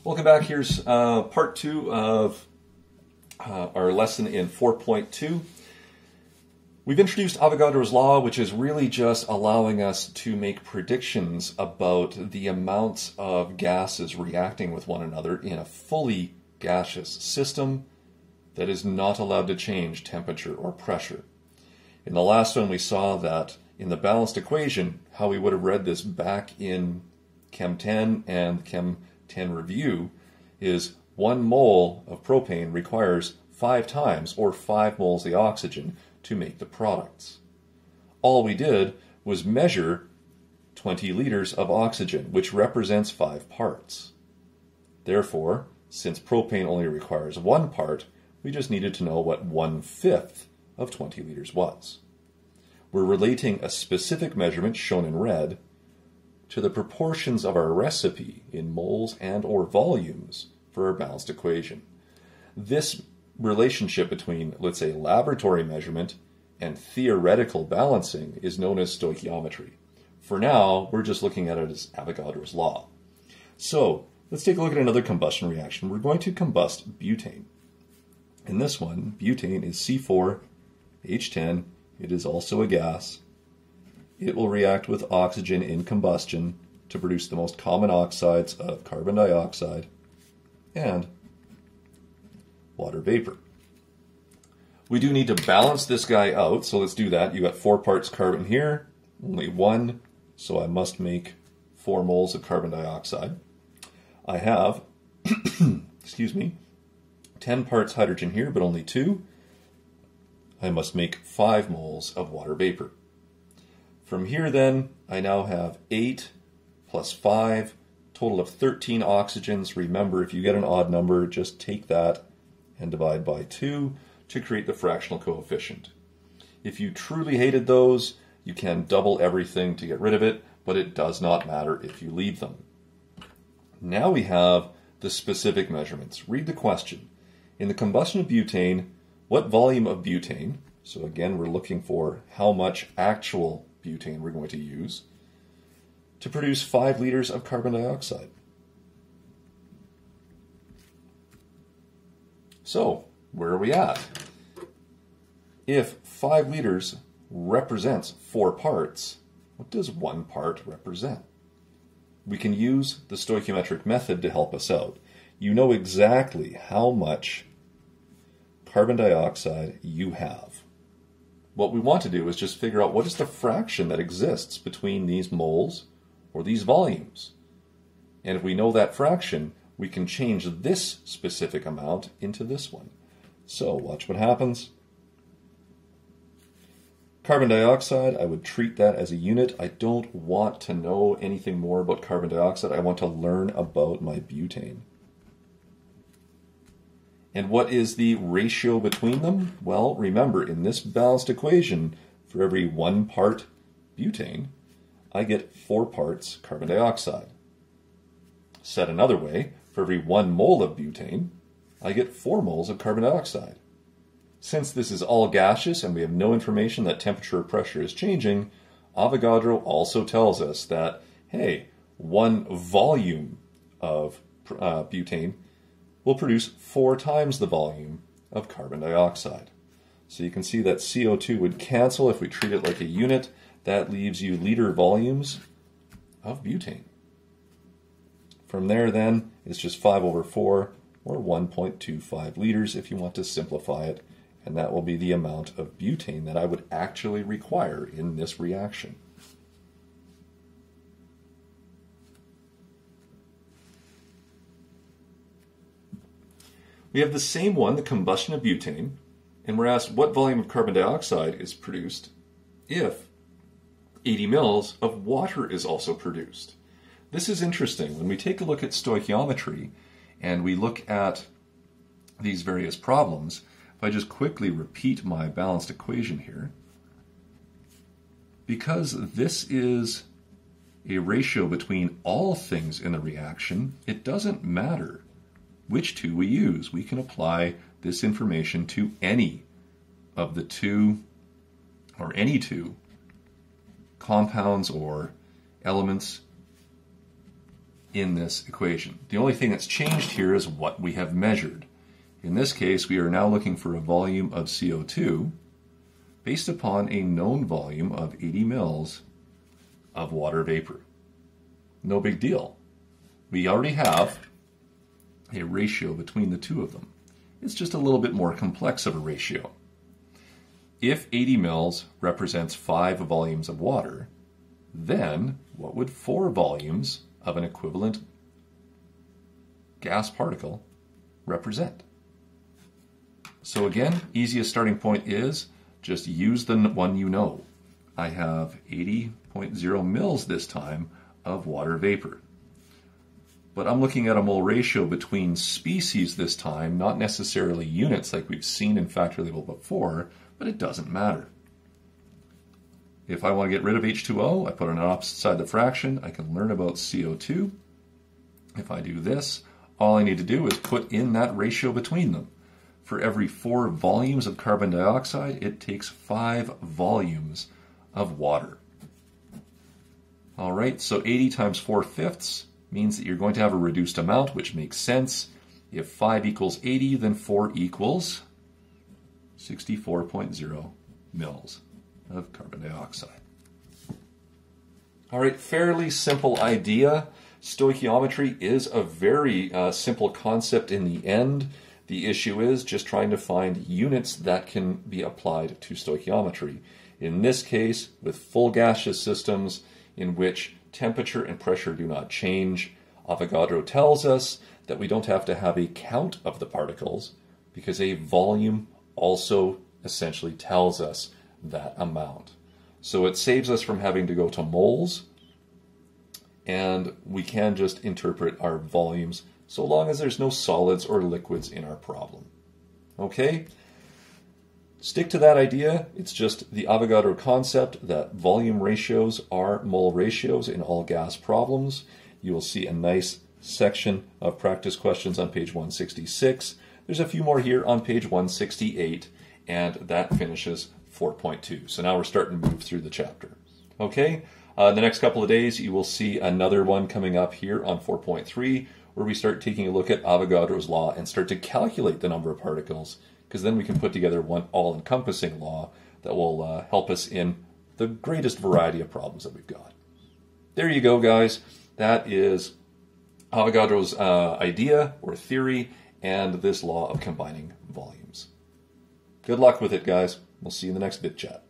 Welcome back. Here's part 2 of our lesson in 4.2. We've introduced Avogadro's law, which is really just allowing us to make predictions about the amounts of gases reacting with one another in a fully gaseous system that is not allowed to change temperature or pressure. In the last one, we saw that in the balanced equation, how we would have read this back in Chem 10 and Chem 10 review is 1 mole of propane requires 5 times or 5 moles of the oxygen to make the products. All we did was measure 20 liters of oxygen, which represents 5 parts. Therefore, since propane only requires 1 part, we just needed to know what 1/5 of 20 liters was. We're relating a specific measurement, shown in red, to the proportions of our recipe in moles and or volumes for our balanced equation. This relationship between, let's say, laboratory measurement and theoretical balancing is known as stoichiometry. For now, we're just looking at it as Avogadro's law. So, let's take a look at another combustion reaction. We're going to combust butane. In this one, butane is C4H10. It is also a gas. It will react with oxygen in combustion to produce the most common oxides of carbon dioxide and water vapor. We do need to balance this guy out, so let's do that. You got 4 parts carbon here, only 1, so I must make 4 moles of carbon dioxide. I have, excuse me, 10 parts hydrogen here, but only 2. I must make 5 moles of water vapor. From here then, I now have 8 plus 5, total of 13 oxygens. Remember, if you get an odd number, just take that and divide by 2 to create the fractional coefficient. If you truly hated those, you can double everything to get rid of it, but it does not matter if you leave them. Now we have the specific measurements. Read the question. In the combustion of butane, what volume of butane, so again we're looking for how much actual butane we're going to use, to produce 5 liters of carbon dioxide. So, where are we at? If 5 liters represents 4 parts, what does 1 part represent? We can use the stoichiometric method to help us out. You know exactly how much carbon dioxide you have. What we want to do is just figure out what is the fraction that exists between these moles or these volumes. And if we know that fraction, we can change this specific amount into this one. So watch what happens. Carbon dioxide, I would treat that as a unit. I don't want to know anything more about carbon dioxide. I want to learn about my butane. And what is the ratio between them? Well, remember, in this balanced equation, for every 1 part butane, I get 4 parts carbon dioxide. Said another way, for every 1 mole of butane, I get 4 moles of carbon dioxide. Since this is all gaseous and we have no information that temperature or pressure is changing, Avogadro also tells us that, hey, 1 volume of butane will produce 4 times the volume of carbon dioxide. So you can see that CO2 would cancel if we treat it like a unit. That leaves you liter volumes of butane. From there then, it's just 5 over 4, or 1.25 liters if you want to simplify it, and that will be the amount of butane that I would actually require in this reaction. We have the same one, the combustion of butane, and we're asked what volume of carbon dioxide is produced if 80 mils of water is also produced. This is interesting. When we take a look at stoichiometry and we look at these various problems, if I just quickly repeat my balanced equation here, because this is a ratio between all things in the reaction, it doesn't matter which 2 we use. We can apply this information to any of the 2 or any 2 compounds or elements in this equation. The only thing that's changed here is what we have measured. In this case, we are now looking for a volume of CO2 based upon a known volume of 80 mils of water vapor. No big deal. We already have a ratio between the two of them. It's just a little bit more complex of a ratio. If 80 mils represents 5 volumes of water, then what would 4 volumes of an equivalent gas particle represent? So again, easiest starting point is just use the one you know. I have 80.0 mils this time of water vapor. But I'm looking at a mole ratio between species this time, not necessarily units like we've seen in factor label before, but it doesn't matter. If I want to get rid of H2O, I put it on the opposite side of the fraction. I can learn about CO2. If I do this, all I need to do is put in that ratio between them. For every 4 volumes of carbon dioxide, it takes 5 volumes of water. All right, so 80 times 4/5 means that you're going to have a reduced amount, which makes sense. If 5 equals 80, then 4 equals 64.0 mils of carbon dioxide. All right, fairly simple idea. Stoichiometry is a very simple concept in the end. The issue is just trying to find units that can be applied to stoichiometry. In this case, with full gaseous systems in which temperature and pressure do not change, Avogadro tells us that we don't have to have a count of the particles because a volume also essentially tells us that amount. So it saves us from having to go to moles, and we can just interpret our volumes so long as there's no solids or liquids in our problem. Okay? Stick to that idea. It's just the Avogadro concept that volume ratios are mole ratios in all gas problems. You will see a nice section of practice questions on page 166. There's a few more here on page 168, and that finishes 4.2. So now we're starting to move through the chapter. Okay? The next couple of days, you will see another one coming up here on 4.3, where we start taking a look at Avogadro's law and start to calculate the number of particles, because then we can put together one all-encompassing law that will help us in the greatest variety of problems that we've got. There you go, guys. That is Avogadro's idea or theory and this law of combining volumes. Good luck with it, guys. We'll see you in the next bit chat.